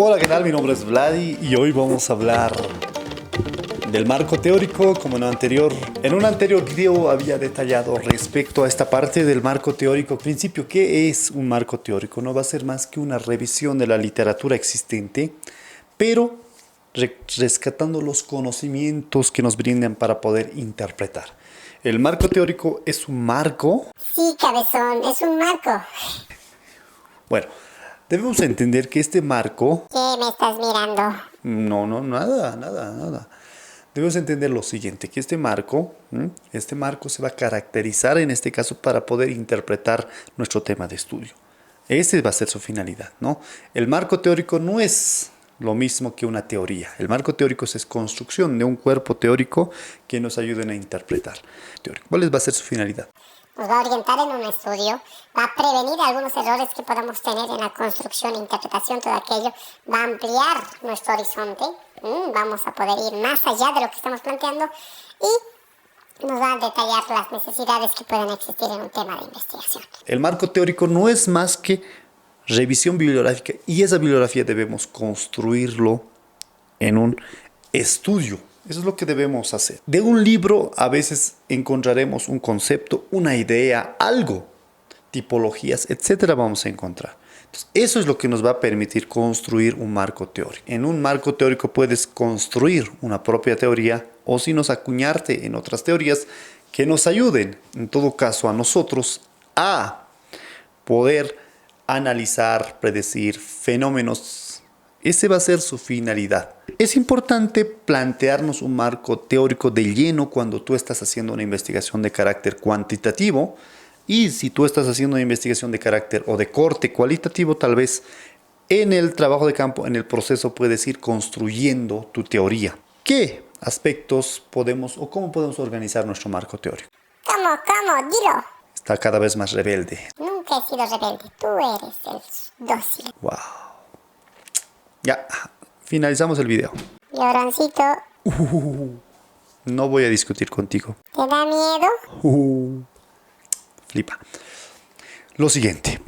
Hola, ¿qué tal? Mi nombre es Vladi y hoy vamos a hablar del marco teórico como en un anterior video había detallado respecto a esta parte del marco teórico. Al principio, ¿qué es un marco teórico? No va a ser más que una revisión de la literatura existente, pero rescatando los conocimientos que nos brindan para poder interpretar. El marco teórico es un marco. Sí, cabezón, es un marco. Bueno, debemos entender que este marco... ¿Qué me estás mirando? No, nada. Debemos entender lo siguiente, que este marco se va a caracterizar en este caso para poder interpretar nuestro tema de estudio. Ese va a ser su finalidad, ¿no? El marco teórico no es lo mismo que una teoría. El marco teórico es construcción de un cuerpo teórico que nos ayuden a interpretar. ¿Cuál va a ser su finalidad? Nos va a orientar en un estudio, va a prevenir algunos errores que podamos tener en la construcción, interpretación, todo aquello, va a ampliar nuestro horizonte, vamos a poder ir más allá de lo que estamos planteando y nos va a detallar las necesidades que pueden existir en un tema de investigación. El marco teórico no es más que revisión bibliográfica y esa bibliografía debemos construirlo en un estudio. Eso es lo que debemos hacer. De un libro a veces encontraremos un concepto, una idea, algo, tipologías, etcétera, vamos a encontrar. Entonces, eso es lo que nos va a permitir construir un marco teórico. En un marco teórico puedes construir una propia teoría o si nos acuñarte en otras teorías que nos ayuden, en todo caso, a nosotros a poder analizar, predecir fenómenos. Esa va a ser su finalidad. Es importante plantearnos un marco teórico de lleno cuando tú estás haciendo una investigación de carácter cuantitativo y si tú estás haciendo una investigación de carácter o de corte cualitativo, tal vez en el trabajo de campo, en el proceso puedes ir construyendo tu teoría. ¿Qué aspectos podemos o cómo podemos organizar nuestro marco teórico? ¿Cómo? Dilo. Está cada vez más rebelde. Nunca he sido rebelde, tú eres el dócil. Wow. Ya, finalizamos el video. Lloroncito, No voy a discutir contigo. ¿te da miedo? Flipa. Lo siguiente.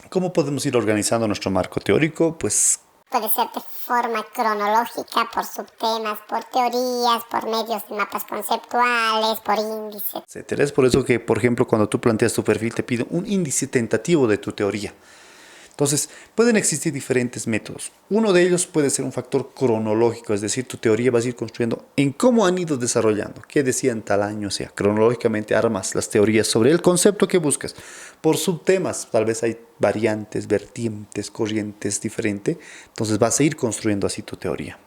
¿Cómo podemos ir organizando nuestro marco teórico? Pues Puede ser de forma cronológica, por subtemas, por teorías, por medios de mapas conceptuales, por índices. etcétera. Es por eso que, por ejemplo, cuando tú planteas tu perfil, te pide un índice tentativo de tu teoría. Entonces, pueden existir diferentes métodos. Uno de ellos puede ser un factor cronológico, es decir, tu teoría vas a ir construyendo en cómo han ido desarrollando, qué decían tal año, o sea, cronológicamente armas las teorías sobre el concepto que buscas. Por subtemas, tal vez hay variantes, vertientes, corrientes diferentes, entonces vas a ir construyendo así tu teoría.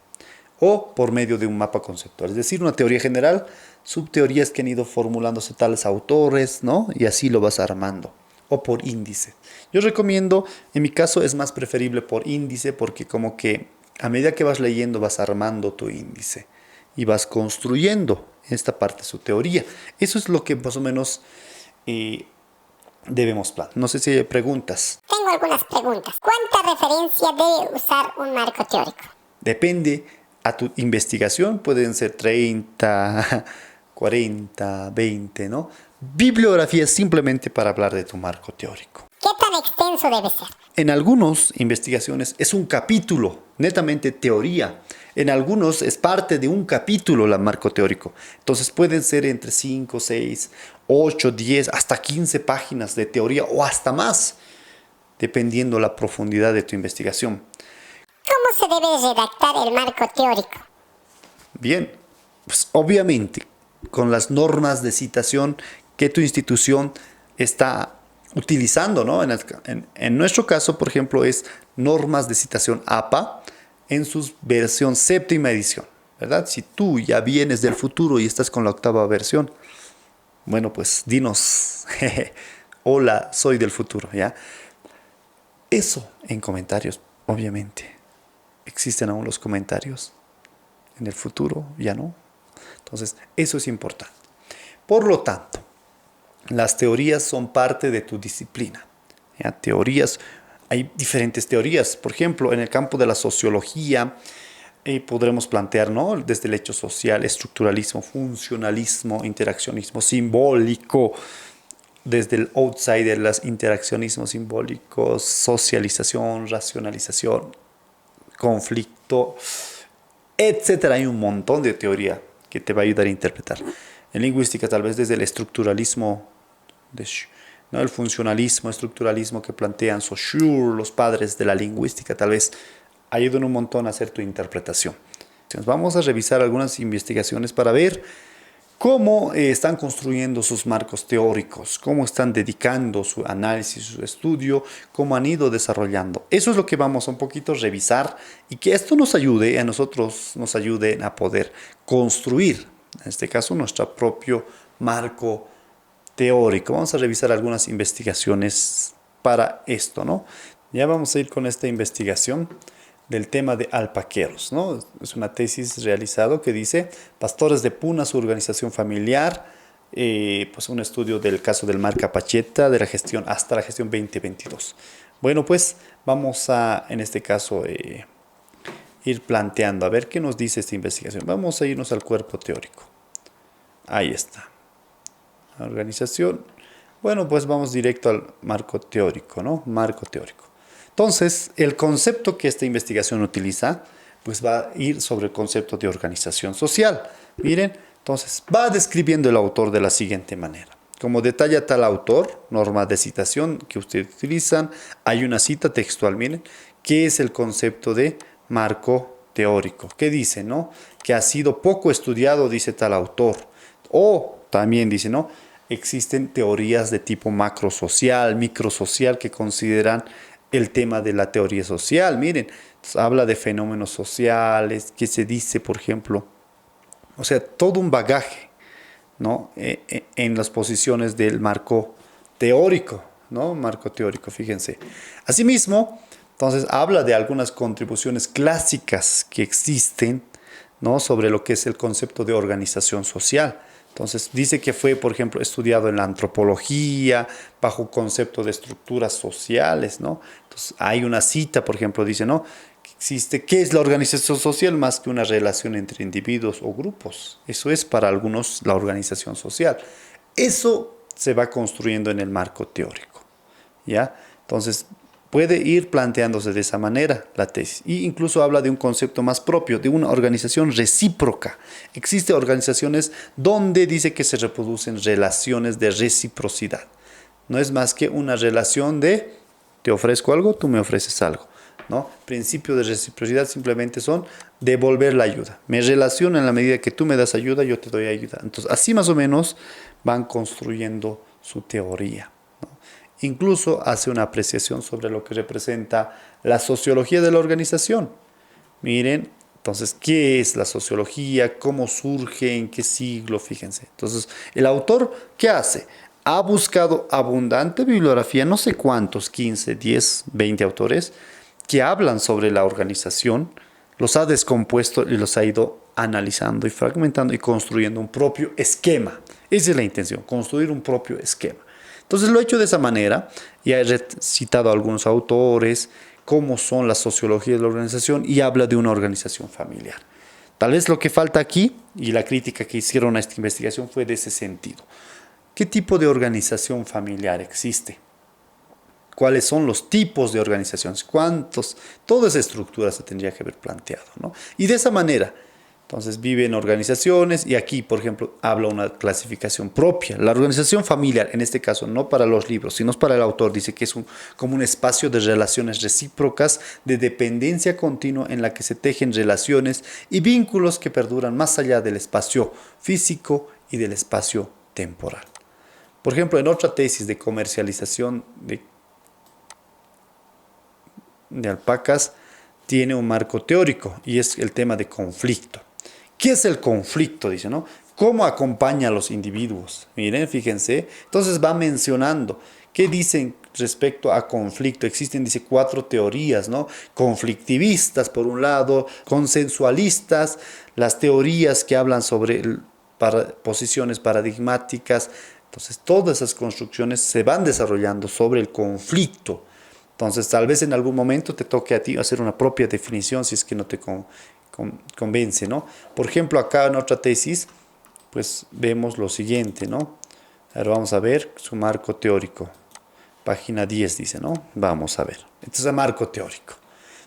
O por medio de un mapa conceptual, es decir, una teoría general, subteorías que han ido formulándose tales autores, ¿no? Y así lo vas armando. O por índice. Yo recomiendo, en mi caso es más preferible por índice porque como que a medida que vas leyendo vas armando tu índice y vas construyendo esta parte de su teoría. Eso es lo que más o menos debemos planear. No sé si hay preguntas. Tengo algunas preguntas. ¿Cuánta referencia debe usar un marco teórico? Depende a tu investigación, pueden ser 30, 40, 20, ¿no? Bibliografía simplemente para hablar de tu marco teórico. ¿Qué tan extenso debe ser? En algunas investigaciones es un capítulo, netamente teoría. En algunos es parte de un capítulo el marco teórico. Entonces pueden ser entre 5, 6, 8, 10, hasta 15 páginas de teoría o hasta más, dependiendo la profundidad de tu investigación. ¿Cómo se debe redactar el marco teórico? Bien, pues obviamente con las normas de citación que tu institución está utilizando, ¿no? En nuestro caso, por ejemplo, es normas de citación APA en su versión 7ª edición, ¿verdad? Si tú ya vienes del futuro y estás con la 8ª versión, bueno, pues dinos, hola, soy del futuro, ¿ya? Eso en comentarios, obviamente. Existen aún los comentarios. En el futuro ya no. Entonces, eso es importante. Por lo tanto, las teorías son parte de tu disciplina. ¿Ya? Teorías, hay diferentes teorías. Por ejemplo, en el campo de la sociología, podremos plantear, ¿no? Desde el hecho social, estructuralismo, funcionalismo, interaccionismo simbólico, desde el outsider, las interaccionismos simbólicos, socialización, racionalización, conflicto, etcétera. Hay un montón de teoría que te va a ayudar a interpretar. En lingüística, tal vez desde el estructuralismo, ¿no? El funcionalismo, estructuralismo que plantean Saussure, los padres de la lingüística, tal vez ayudan un montón a hacer tu interpretación. Entonces, vamos a revisar algunas investigaciones para ver cómo están construyendo sus marcos teóricos, cómo están dedicando su análisis, su estudio, cómo han ido desarrollando. Eso es lo que vamos a un poquito revisar y que esto nos ayude, a nosotros nos ayude a poder construir, en este caso, nuestro propio marco teórico. Vamos a revisar algunas investigaciones para esto, ¿no? Ya vamos a ir con esta investigación del tema de alpaqueros, ¿no? Es una tesis realizada que dice Pastores de Puna, su organización familiar, pues un estudio del caso del Mar Capacheta, de la gestión hasta la gestión 2022. Bueno, pues vamos a, en este caso, ir planteando, a ver qué nos dice esta investigación. Vamos a irnos al cuerpo teórico. Ahí está. La organización. Bueno, pues vamos directo al marco teórico, ¿no? Marco teórico. Entonces, el concepto que esta investigación utiliza, pues va a ir sobre el concepto de organización social. Miren, entonces va describiendo el autor de la siguiente manera. Como detalla tal autor, norma de citación que ustedes utilizan, hay una cita textual, miren, ¿qué es el concepto de marco teórico? ¿Qué dice, no? Que ha sido poco estudiado, dice tal autor. O también dice, ¿no? Existen teorías de tipo macrosocial, microsocial que consideran el tema de la teoría social. Miren, habla de fenómenos sociales, que se dice, por ejemplo, o sea, todo un bagaje, ¿no? En las posiciones del marco teórico, ¿no? Marco teórico, fíjense. Asimismo, entonces habla de algunas contribuciones clásicas que existen, ¿no? Sobre lo que es el concepto de organización social. Entonces dice que fue, por ejemplo, estudiado en la antropología, bajo concepto de estructuras sociales, ¿no? Entonces hay una cita, por ejemplo, dice, ¿no? Que existe, ¿qué es la organización social? Más que una relación entre individuos o grupos. Eso es para algunos la organización social. Eso se va construyendo en el marco teórico, ¿ya? Entonces puede ir planteándose de esa manera la tesis. Y incluso habla de un concepto más propio, de una organización recíproca. Existen organizaciones donde dice que se reproducen relaciones de reciprocidad. No es más que una relación de te ofrezco algo, tú me ofreces algo, ¿no? Principio de reciprocidad simplemente son devolver la ayuda. Me relaciono en la medida que tú me das ayuda, yo te doy ayuda. Entonces, así más o menos van construyendo su teoría. Incluso hace una apreciación sobre lo que representa la sociología de la organización. Miren, entonces, ¿qué es la sociología? ¿Cómo surge? ¿En qué siglo? Fíjense. Entonces, el autor, ¿qué hace? Ha buscado abundante bibliografía, no sé cuántos, 15, 10, 20 autores, que hablan sobre la organización, los ha descompuesto y los ha ido analizando y fragmentando y construyendo un propio esquema. Esa es la intención, construir un propio esquema. Entonces lo he hecho de esa manera y he citado a algunos autores, cómo son las sociologías de la organización y habla de una organización familiar. Tal vez lo que falta aquí y la crítica que hicieron a esta investigación fue de ese sentido. ¿Qué tipo de organización familiar existe? ¿Cuáles son los tipos de organizaciones? ¿Cuántos? Toda esa estructura se tendría que haber planteado, ¿no? Y de esa manera, entonces vive en organizaciones y aquí, por ejemplo, habla una clasificación propia. La organización familiar, en este caso, no para los libros, sino para el autor, dice que es como un espacio de relaciones recíprocas, de dependencia continua en la que se tejen relaciones y vínculos que perduran más allá del espacio físico y del espacio temporal. Por ejemplo, en otra tesis de comercialización de alpacas, tiene un marco teórico y es el tema de conflicto. ¿Qué es el conflicto? Dice, ¿no? ¿Cómo acompaña a los individuos? Miren, fíjense. Entonces va mencionando. ¿Qué dicen respecto a conflicto? Existen, dice, 4 teorías, ¿no? Conflictivistas, por un lado, consensualistas, las teorías que hablan sobre posiciones paradigmáticas. Entonces, todas esas construcciones se van desarrollando sobre el conflicto. Entonces, tal vez en algún momento te toque a ti hacer una propia definición si es que no te convence, ¿no? Por ejemplo, acá en otra tesis, pues vemos lo siguiente, ¿no? Ahora vamos a ver su marco teórico. Página 10 dice, ¿no? Vamos a ver. Este es el marco teórico.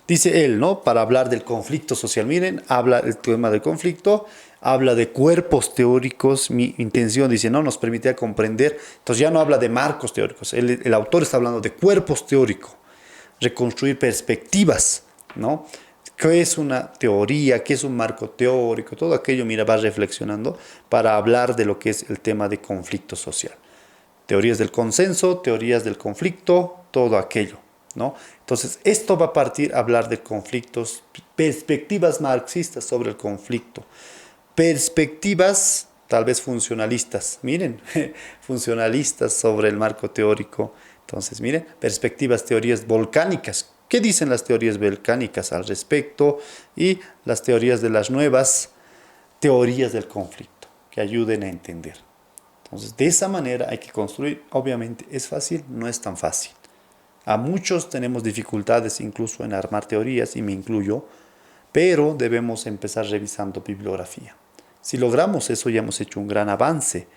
Dice él, ¿no? Para hablar del conflicto social. Miren, habla el tema del conflicto, habla de cuerpos teóricos. Mi intención, dice, no, nos permite comprender. Entonces ya no habla de marcos teóricos. El autor está hablando de cuerpos teóricos. Reconstruir perspectivas, ¿no? ¿Qué es una teoría? ¿Qué es un marco teórico? Todo aquello, mira, va reflexionando para hablar de lo que es el tema de conflicto social. Teorías del consenso, teorías del conflicto, todo aquello, ¿no? Entonces, esto va a partir a hablar de conflictos, perspectivas marxistas sobre el conflicto, perspectivas tal vez funcionalistas, miren, funcionalistas sobre el marco teórico. Entonces, miren, perspectivas, teorías volcánicas. ¿Qué dicen las teorías volcánicas al respecto? Y las teorías de las nuevas teorías del conflicto, que ayuden a entender. Entonces, de esa manera hay que construir. Obviamente, ¿es fácil? No es tan fácil. A muchos tenemos dificultades incluso en armar teorías, y me incluyo, pero debemos empezar revisando bibliografía. Si logramos eso, ya hemos hecho un gran avance.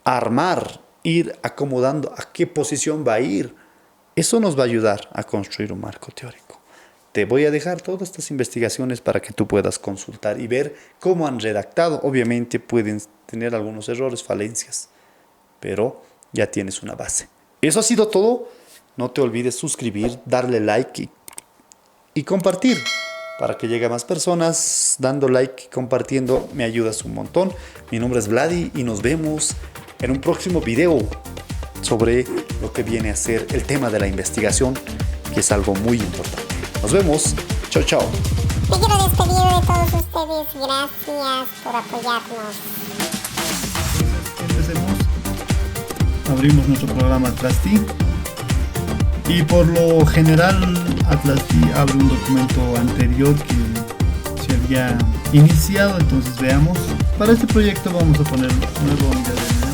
Armar, ir acomodando a qué posición va a ir, eso nos va a ayudar a construir un marco teórico. Te voy a dejar todas estas investigaciones para que tú puedas consultar y ver cómo han redactado. Obviamente pueden tener algunos errores, falencias, pero ya tienes una base. Eso ha sido todo. No te olvides suscribir, darle like y compartir para que llegue a más personas. Dando like y compartiendo me ayudas un montón. Mi nombre es Vladi y nos vemos en un próximo video sobre lo que viene a ser el tema de la investigación, que es algo muy importante. Nos vemos. Chao, chao. Me quiero despedir de todos ustedes. Gracias por apoyarnos. Empecemos. Abrimos nuestro programa Atlas T. Y por lo general Atlas T abre un documento anterior que se había iniciado. Entonces veamos. Para este proyecto vamos a poner nueva unidad de